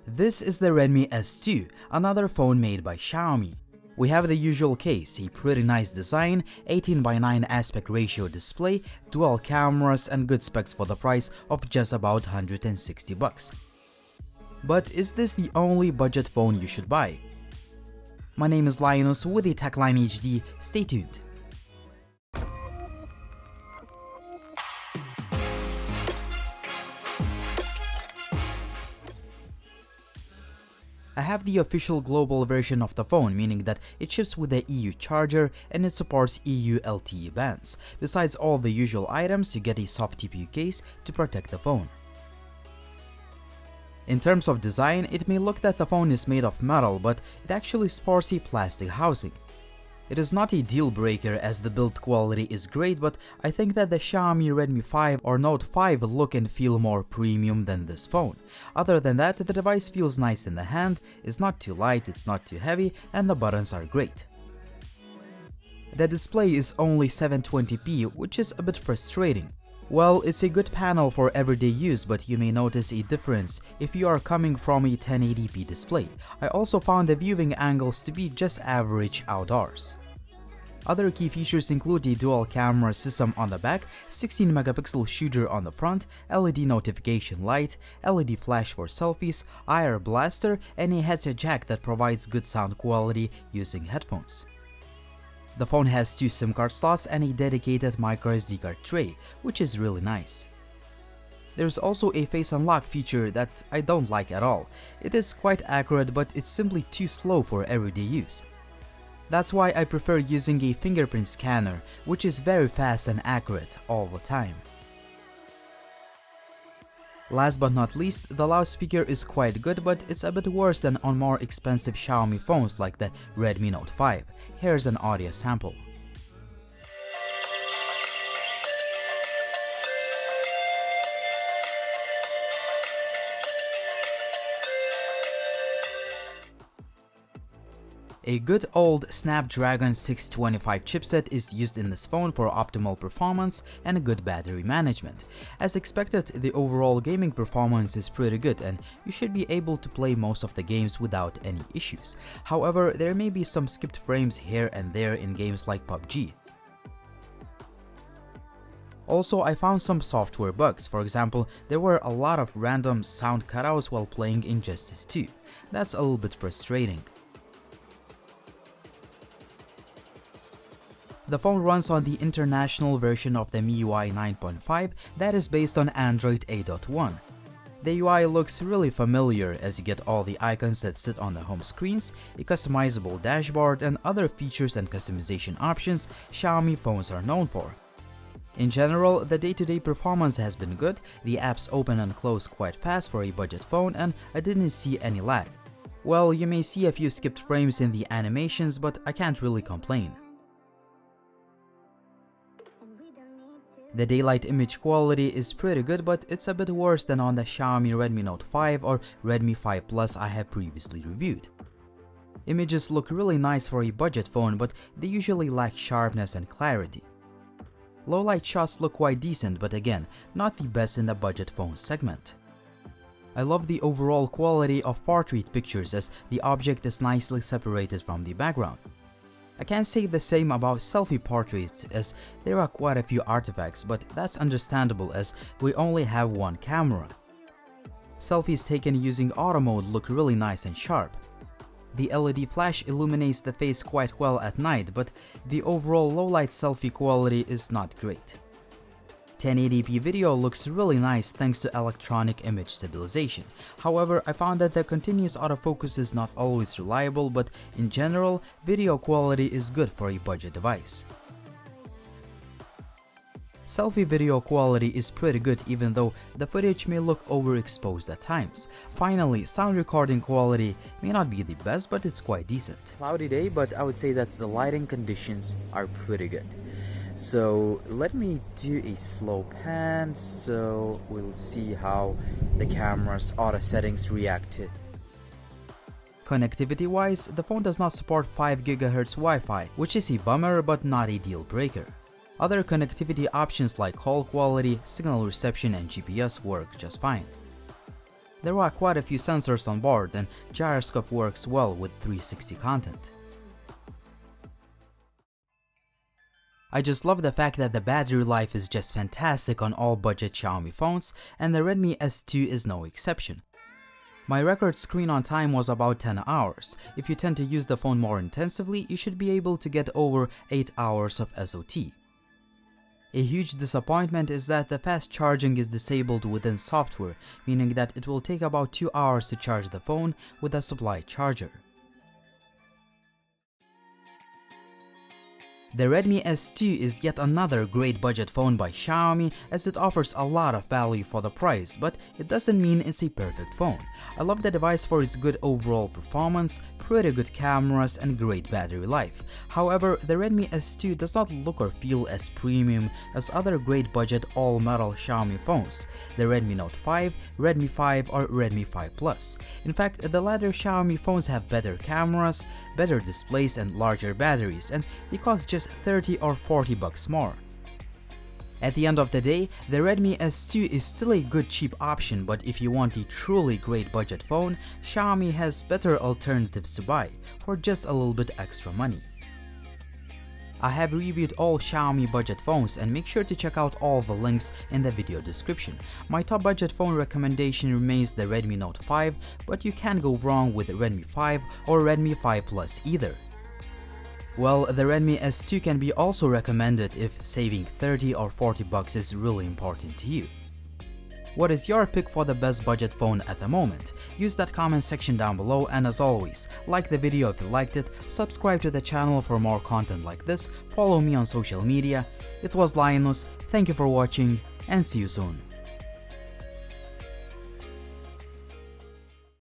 This is the Redmi S2, another phone made by Xiaomi. We have the usual case, a pretty nice design, 18:9 aspect ratio display, dual cameras and good specs for the price of just about $160. But is this the only budget phone you should buy? My name is Linus with the TechLine HD, stay tuned. I have the official global version of the phone, meaning that it ships with the EU charger and it supports EU LTE bands. Besides all the usual items, you get a soft TPU case to protect the phone. In terms of design, it may look that the phone is made of metal, but it actually sports a plastic housing. It is not a deal breaker as the build quality is great, but I think that the Xiaomi Redmi 5 or Note 5 look and feel more premium than this phone. Other than that, the device feels nice in the hand, it's not too light, it's not too heavy, and the buttons are great. The display is only 720p, which is a bit frustrating. Well, it's a good panel for everyday use, but you may notice a difference if you are coming from a 1080p display. I also found the viewing angles to be just average outdoors. Other key features include a dual camera system on the back, 16-megapixel shooter on the front, LED notification light, LED flash for selfies, IR blaster, and a headset jack that provides good sound quality using headphones. The phone has 2 SIM card slots and a dedicated microSD card tray, which is really nice. There's also a face unlock feature that I don't like at all. It is quite accurate, but it's simply too slow for everyday use. That's why I prefer using a fingerprint scanner, which is very fast and accurate all the time. Last but not least, the loudspeaker is quite good, but it's a bit worse than on more expensive Xiaomi phones like the Redmi Note 5. Here's an audio sample. A good old Snapdragon 625 chipset is used in this phone for optimal performance and good battery management. As expected, the overall gaming performance is pretty good and you should be able to play most of the games without any issues. However, there may be some skipped frames here and there in games like PUBG. Also, I found some software bugs. For example, there were a lot of random sound cutouts while playing Injustice 2. That's a little bit frustrating. The phone runs on the international version of the MIUI 9.5 that is based on Android 8.1. The UI looks really familiar as you get all the icons that sit on the home screens, a customizable dashboard, and other features and customization options Xiaomi phones are known for. In general, the day-to-day performance has been good, the apps open and close quite fast for a budget phone, and I didn't see any lag. Well, you may see a few skipped frames in the animations, but I can't really complain. The daylight image quality is pretty good, but it's a bit worse than on the Xiaomi Redmi Note 5 or Redmi 5 Plus I have previously reviewed. Images look really nice for a budget phone, but they usually lack sharpness and clarity. Low-light shots look quite decent, but again, not the best in the budget phone segment. I love the overall quality of portrait pictures as the object is nicely separated from the background. I can't say the same about selfie portraits as there are quite a few artifacts, but that's understandable as we only have one camera. Selfies taken using auto mode look really nice and sharp. The LED flash illuminates the face quite well at night, but the overall low-light selfie quality is not great. 1080p video looks really nice thanks to electronic image stabilization. However, I found that the continuous autofocus is not always reliable, but in general, video quality is good for a budget device. Selfie video quality is pretty good even though the footage may look overexposed at times. Finally, sound recording quality may not be the best, but it's quite decent. Cloudy day, but I would say that the lighting conditions are pretty good. So let me do a slow pan so we'll see how the camera's auto settings react to it. Connectivity wise, the phone does not support 5 GHz Wi-Fi, which is a bummer but not a deal breaker. Other connectivity options like call quality, signal reception and GPS work just fine. There are quite a few sensors on board, and gyroscope works well with 360 content. I just love the fact that the battery life is just fantastic on all budget Xiaomi phones, and the Redmi S2 is no exception. My record screen on time was about 10 hours. If you tend to use the phone more intensively, you should be able to get over 8 hours of SOT. A huge disappointment is that the fast charging is disabled within software, meaning that it will take about 2 hours to charge the phone with a supply charger. The Redmi S2 is yet another great budget phone by Xiaomi, as it offers a lot of value for the price, but it doesn't mean it's a perfect phone. I love the device for its good overall performance, pretty good cameras, and great battery life. However, the Redmi S2 does not look or feel as premium as other great budget all-metal Xiaomi phones, the Redmi Note 5, Redmi 5, or Redmi 5 Plus. In fact, the latter Xiaomi phones have better cameras, better displays, and larger batteries, and they cost just 30 or 40 bucks more. At the end of the day, the Redmi S2 is still a good cheap option, but if you want a truly great budget phone, Xiaomi has better alternatives to buy for just a little bit extra money. I have reviewed all Xiaomi budget phones, and make sure to check out all the links in the video description. My top budget phone recommendation remains the Redmi Note 5, but you can't go wrong with Redmi 5 or Redmi 5 Plus either. Well, the Redmi S2 can be also recommended if saving 30 or 40 bucks is really important to you. What is your pick for the best budget phone at the moment? Use that comment section down below, and as always, like the video if you liked it, subscribe to the channel for more content like this, follow me on social media. It was Linus, thank you for watching, and see you soon.